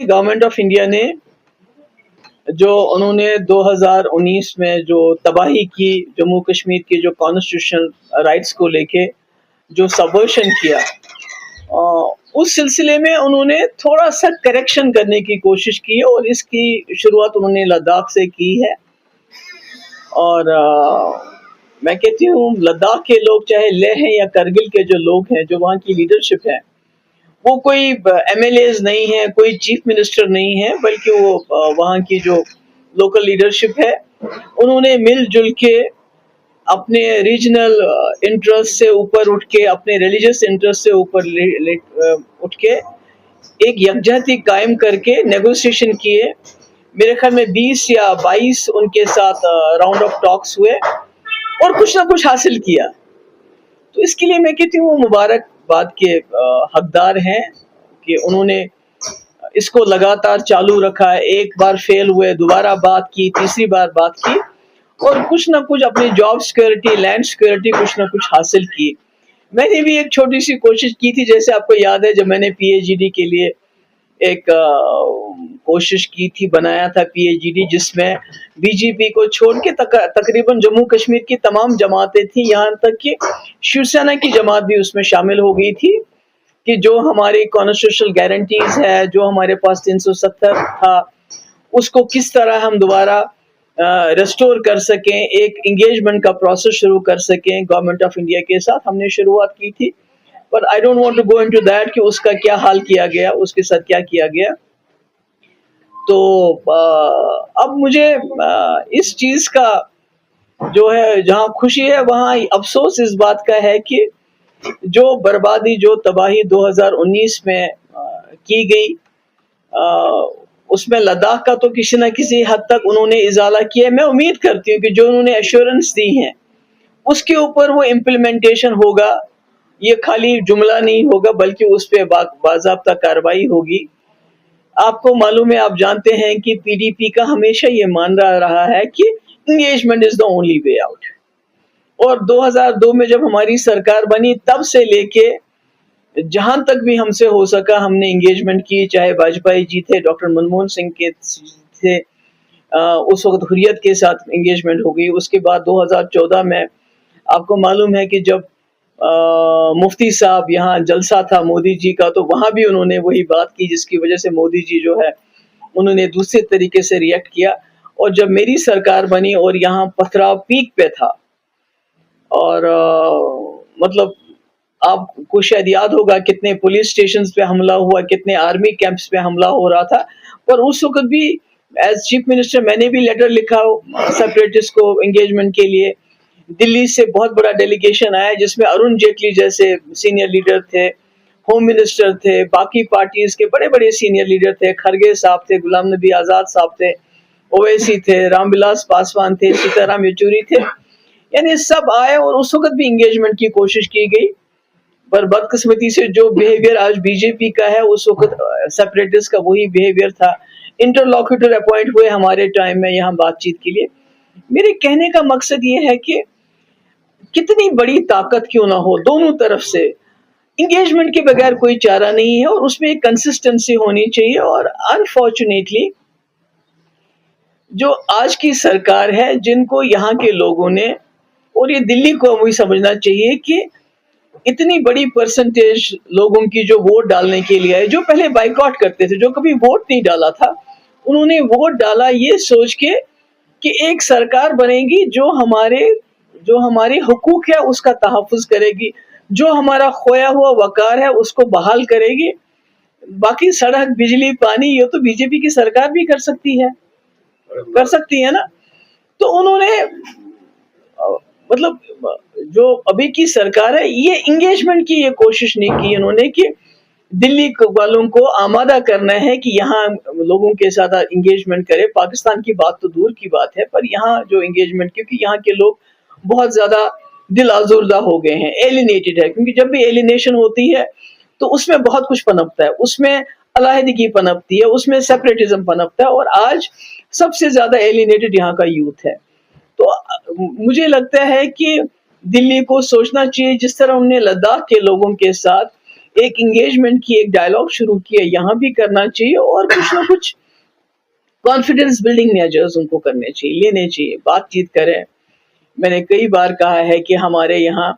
Government of India ने जो उन्होंने 2019 में जो तबाही की जम्मू कश्मीर के जो कॉन्स्टिट्यूशनल राइट्स को लेके जो सबवर्शन किया, उस सिलसिले में उन्होंने थोड़ा सा करेक्शन करने की कोशिश की और इसकी शुरुआत उन्होंने लद्दाख से की है। और मैं कहती हूँ लद्दाख के लोग, चाहे लेह हैं या करगिल के जो लोग हैं, जो वहाँ की लीडरशिप है, वो कोई MLAs नहीं है, कोई चीफ मिनिस्टर नहीं है, बल्कि वो वहाँ की जो लोकल लीडरशिप है, उन्होंने मिलजुल के अपने रीजनल इंटरेस्ट से ऊपर उठ के, अपने रिलीजियस इंटरेस्ट से ऊपर उठ के एक यकजहती कायम करके नेगोशिएशन किए। मेरे ख्याल में 20 या 22 उनके साथ राउंड ऑफ टॉक्स हुए और कुछ ना कुछ हासिल किया। तो इसके लिए मैं कहती हूँ वो मुबारकबाद के हकदार हैं कि उन्होंने इसको लगातार चालू रखा है। एक बार फेल हुए, दोबारा बात की, तीसरी बार बात की और कुछ ना कुछ अपनी जॉब सिक्योरिटी, लैंड सिक्योरिटी कुछ ना कुछ हासिल की। मैंने भी एक छोटी सी कोशिश की थी, जैसे आपको याद है जब मैंने PhD के लिए एक कोशिश की थी, बनाया था PhD, जिसमें BJP को छोड़ के तकरीबन जम्मू कश्मीर की तमाम जमातें थी, यहाँ तक कि शिवसेना की जमात भी उसमें शामिल हो गई थी, कि जो हमारी कॉन्स्टिट्यूशनल गारंटीज है, जो हमारे पास 370 था, उसको किस तरह हम दोबारा रेस्टोर कर सकें, एक इंगेजमेंट का प्रोसेस शुरू कर सकें गवर्नमेंट ऑफ इंडिया के साथ। हमने शुरुआत की थी, पर I don't want to go into that कि उसका क्या हाल किया गया, उसके साथ क्या किया गया। तो अब मुझे इस चीज का जो है, जहां खुशी है वहां अफसोस इस बात का है कि जो बर्बादी, जो तबाही 2019 में की गई, उसमें लद्दाख का तो किसी न किसी हद तक उन्होंने इजाला किया। मैं उम्मीद करती हूँ कि जो उन्होंने एश्योरेंस दी हैं उसके ऊपर वो इम्प्लीमेंटेशन होगा। ये खाली जुमला नहीं होगा, बल्कि उस पर बाज़ाब्ता कार्रवाई होगी। आपको मालूम है, आप जानते हैं कि PDP का हमेशा ये मान रहा है कि engagement is the only way out. और 2002 में जब हमारी सरकार बनी, तब से लेके जहां तक भी हमसे हो सका हमने इंगेजमेंट की। चाहे वाजपेयी जी थे, डॉक्टर मनमोहन सिंह के थे, उस वक्त हुर्रियत के साथ इंगेजमेंट हो गई। उसके बाद 2014 में आपको मालूम है कि जब मुफ्ती साहब यहाँ जलसा था मोदी जी का, तो वहां भी उन्होंने वही बात की, जिसकी वजह से मोदी जी जो है उन्होंने दूसरे तरीके से रिएक्ट किया। और जब मेरी सरकार बनी और यहाँ पथराव पीक पे था, और मतलब आपको शायद याद होगा कितने पुलिस स्टेशंस पे हमला हुआ, कितने आर्मी कैंप्स पे हमला हो रहा था। पर उस वक्त भी एज चीफ मिनिस्टर मैंने भी लेटर लिखा सेपरेटिस्ट को एंगेजमेंट के लिए। दिल्ली से बहुत बड़ा डेलीगेशन आया, जिसमें अरुण जेटली जैसे सीनियर लीडर थे, होम मिनिस्टर थे, बाकी पार्टीज के बड़े बड़े सीनियर लीडर थे, खरगे साहब थे, गुलाम नबी आजाद साहब थे, ओवैसी थे, रामविलास पासवान थे, सीताराम येचुरी थे, यानी सब आए और उस वक्त भी इंगेजमेंट की कोशिश की गई। पर बदकिस्मती से जो बिहेवियर आज BJP का है, उस वक्त सेपरेटिस्ट का वही बिहेवियर था। इंटरलॉक्यूटर अपॉइंट हुए हमारे टाइम में यहाँ बातचीत के लिए। मेरे कहने का मकसद ये है कि कितनी बड़ी ताकत क्यों ना हो, दोनों तरफ से इंगेजमेंट के बगैर कोई चारा नहीं है, और उसमें एक कंसिस्टेंसी होनी चाहिए। और अनफॉर्चुनेटली जो आज की सरकार है, जिनको यहाँ के लोगों ने, और ये दिल्ली को भी समझना चाहिए कि इतनी बड़ी परसेंटेज लोगों की जो वोट डालने के लिए है, जो पहले बाइकआउट करते थे, जो कभी वोट नहीं डाला था, उन्होंने वोट डाला ये सोच के कि एक सरकार बनेगी जो हमारे हुकूक है उसका तहफ़्फ़ुज़ करेगी, जो हमारा खोया हुआ वकार है उसको बहाल करेगी। बाकी सड़क, बिजली, पानी, ये तो BJP की सरकार भी कर सकती है ना। तो उन्होंने मतलब जो अभी की सरकार है, ये इंगेजमेंट की ये कोशिश नहीं की उन्होंने कि दिल्ली वालों को आमादा करना है कि यहाँ लोगों के साथ इंगेजमेंट करे। पाकिस्तान की बात तो दूर की बात है, पर यहाँ जो इंगेजमेंट, क्योंकि यहाँ के लोग बहुत ज्यादा दिल आज़ुर्दा हो गए हैं, एलिनेटेड है। क्योंकि जब भी एलिनेशन होती है तो उसमें बहुत कुछ पनपता है, उसमें अलहदगी पनपती है, उसमें सेपरेटिज्म पनपता है, और आज सबसे ज्यादा एलिनेटेड यहाँ का यूथ है। तो मुझे लगता है कि दिल्ली को सोचना चाहिए, जिस तरह उन्होंने लद्दाख के लोगों के साथ ایک انگیجمنٹ کی، ایک ڈائلاگ شروع کیا، یہاں بھی کرنا چاہیے، اور کچھ نہ کچھ کانفیڈنس بلڈنگ میجرز ان کو کرنے چاہیے، لینے چاہیے، بات چیت کریں. میں نے کئی بار کہا ہے کہ ہمارے یہاں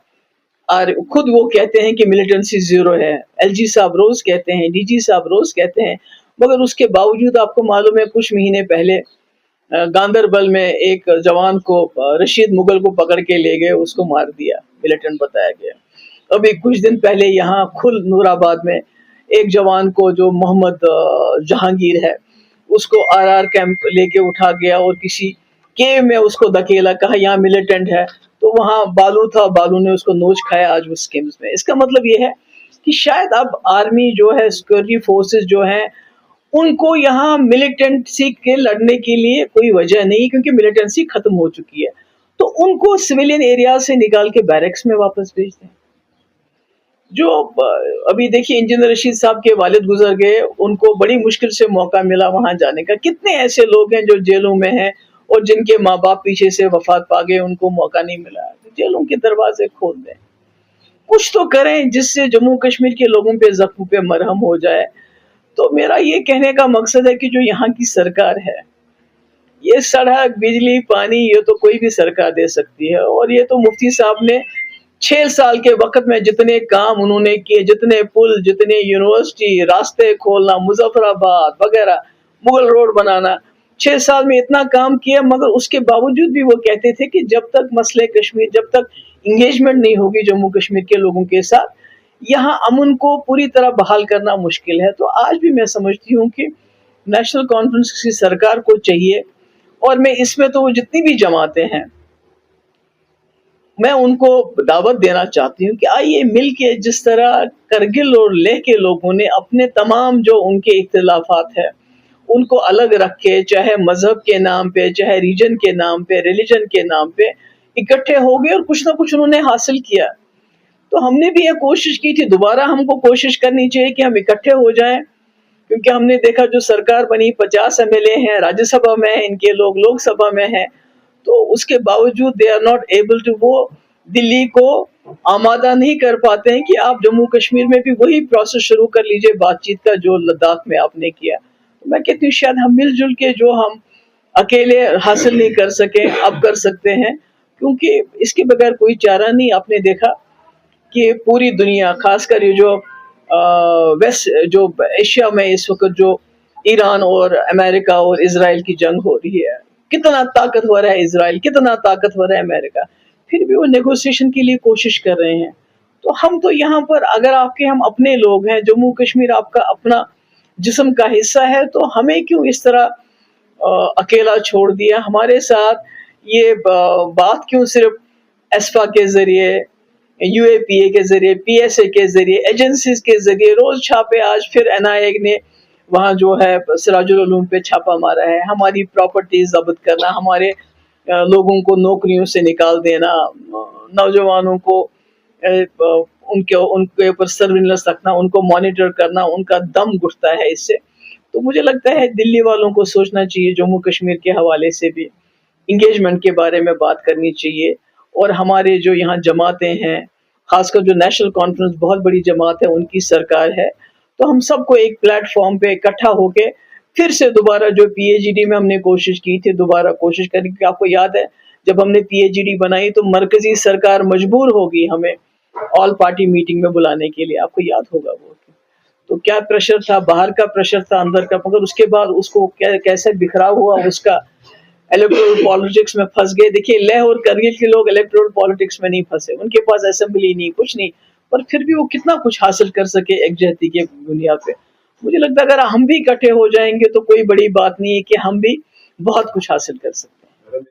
خود وہ کہتے ہیں کہ ملیٹنسی زیرو ہے، ایل جی صاحب روز کہتے ہیں، ڈی جی صاحب روز کہتے ہیں، مگر اس کے باوجود آپ کو معلوم ہے کچھ مہینے پہلے گاندربل میں ایک جوان کو رشید مغل کو پکڑ کے لے گئے، اس کو مار دیا، ملیٹنٹ بتایا گیا. ابھی کچھ دن پہلے یہاں کھل نور آباد میں ایک جوان کو جو محمد جہانگیر ہے اس کو آر کیمپ لے کے اٹھا گیا اور کسی کیو میں اس کو دھکیلا، کہا یہاں ملیٹنٹ ہے، تو وہاں بالو تھا، بالو نے اس کو نوچ کھایا آج اس کیمپس میں. اس کا مطلب یہ ہے کہ شاید اب آرمی جو ہے، سیکورٹی فورسز جو ہیں، ان کو یہاں ملیٹنسی کے لڑنے کے لیے کوئی وجہ نہیں، کیونکہ ملیٹنسی ختم ہو چکی ہے، تو ان کو سویلین ایریا سے نکال کے بیرکس میں واپس بھیج دیں. جو ابھی دیکھیے انجینئر رشید صاحب کے والد گزر گئے، ان کو بڑی مشکل سے موقع ملا وہاں جانے کا. کتنے ایسے لوگ ہیں جو جیلوں میں ہیں اور جن کے ماں باپ پیچھے سے وفات پا گئے، ان کو موقع نہیں ملا. جیلوں کے دروازے کھول دیں، کچھ تو کریں جس سے جموں کشمیر کے لوگوں پہ زخم پہ مرہم ہو جائے. تو میرا یہ کہنے کا مقصد ہے کہ جو یہاں کی سرکار ہے، یہ سڑک، بجلی، پانی یہ تو کوئی بھی سرکار دے سکتی ہے، اور یہ تو مفتی صاحب نے 6 سال کے وقت میں جتنے کام انہوں نے کیے، جتنے پل، جتنے یونیورسٹی، راستے کھولنا، مظفر آباد وغیرہ، مغل روڈ بنانا، 6 سال میں اتنا کام کیا، مگر اس کے باوجود بھی وہ کہتے تھے کہ جب تک مسئلہ کشمیر، جب تک انگیجمنٹ نہیں ہوگی جموں کشمیر کے لوگوں کے ساتھ، یہاں امن کو پوری طرح بحال کرنا مشکل ہے. تو آج بھی میں سمجھتی ہوں کہ نیشنل کانفرنس کی سرکار کو چاہیے، اور میں اس میں تو جتنی بھی جماعتیں ہیں میں ان کو دعوت دینا چاہتی ہوں کہ آئیے مل کے، جس طرح کرگل اور لیہ کے لوگوں نے اپنے تمام جو ان کے اختلافات ہیں ان کو الگ رکھ کے، چاہے مذہب کے نام پہ، چاہے ریجن کے نام پہ، ریلیجن کے نام پہ اکٹھے ہو گئے اور کچھ نہ کچھ انہوں نے حاصل کیا. تو ہم نے بھی یہ کوشش کی تھی، دوبارہ ہم کو کوشش کرنی چاہیے کہ ہم اکٹھے ہو جائیں، کیونکہ ہم نے دیکھا جو سرکار بنی 50 MLA ہیں راجیہ سبھا میں ہیں، ان کے لوگ لوک سبھا میں ہیں، تو اس کے باوجود they are not able to, وہ دلی کو آمادہ نہیں کر پاتے ہیں کہ آپ جموں کشمیر میں بھی وہی پروسیس شروع کر لیجئے بات چیت کا جو لداخ میں آپ نے کیا. میں کہتی ہوں شاید ہم مل جل کے جو ہم اکیلے حاصل نہیں کر سکے اب کر سکتے ہیں، کیونکہ اس کے بغیر کوئی چارہ نہیں. آپ نے دیکھا کہ پوری دنیا، خاص کر یہ جو ویسٹ، جو ایشیا میں اس وقت جو ایران اور امریکہ اور اسرائیل کی جنگ ہو رہی ہے، کتنا طاقتور ہے اسرائیل، کتنا طاقتور ہے امریکہ، پھر بھی وہ نیگوسیشن کے لیے کوشش کر رہے ہیں. تو ہم تو یہاں پر، اگر آپ کے ہم اپنے لوگ ہیں، جموں کشمیر آپ کا اپنا جسم کا حصہ ہے، تو ہمیں کیوں اس طرح اکیلا چھوڑ دیا؟ ہمارے ساتھ یہ بات کیوں صرف ایسفا کے ذریعے، یو اے پی اے کے ذریعے، پی ایس اے کے ذریعے، ایجنسیز کے ذریعے روز چھاپے، آج پھر این آئی اے نے وہاں جو ہے سراج العلوم پہ چھاپا مارا ہے، ہماری پراپرٹی ضبط کرنا، ہمارے لوگوں کو نوکریوں سے نکال دینا، نوجوانوں کو ان کے اوپر سرویلنس رکھنا، ان کو مانیٹر کرنا، ان کا دم گھٹتا ہے اس سے. تو مجھے لگتا ہے دلی والوں کو سوچنا چاہیے، جموں کشمیر کے حوالے سے بھی انگیجمنٹ کے بارے میں بات کرنی چاہیے. اور ہمارے جو یہاں جماعتیں ہیں، خاص کر جو نیشنل کانفرنس بہت بڑی جماعت ہے، ان کی سرکار ہے، تو ہم سب کو ایک پلیٹ فارم پہ اکٹھا ہو کے پھر سے دوبارہ جو پی ایچ ڈی میں ہم نے کوشش کی تھی، دوبارہ کوشش کریں. کہ آپ کو یاد ہے جب ہم نے پی ایچ ڈی بنائی تو مرکزی سرکار مجبور ہوگی ہمیں آل پارٹی میٹنگ میں بلانے کے لیے، آپ کو یاد ہوگا وہ. تو کیا پریشر تھا، باہر کا پریشر تھا، اندر کا، مگر اس کے بعد اس کو کیسے بکھراؤ ہوا اس کا، الیکٹورل پالیٹکس میں پھنس گئے. دیکھیے لیہ اور کرگل کے لوگ الیکٹورل پالیٹکس میں نہیں پھنسے، ان کے پاس اسمبلی نہیں، کچھ نہیں، پر پھر بھی وہ کتنا کچھ حاصل کر سکے یکجہتی کی بنیاد پہ. مجھے لگتا ہے اگر ہم بھی اکٹھے ہو جائیں گے تو کوئی بڑی بات نہیں ہے کہ ہم بھی بہت کچھ حاصل کر سکتے.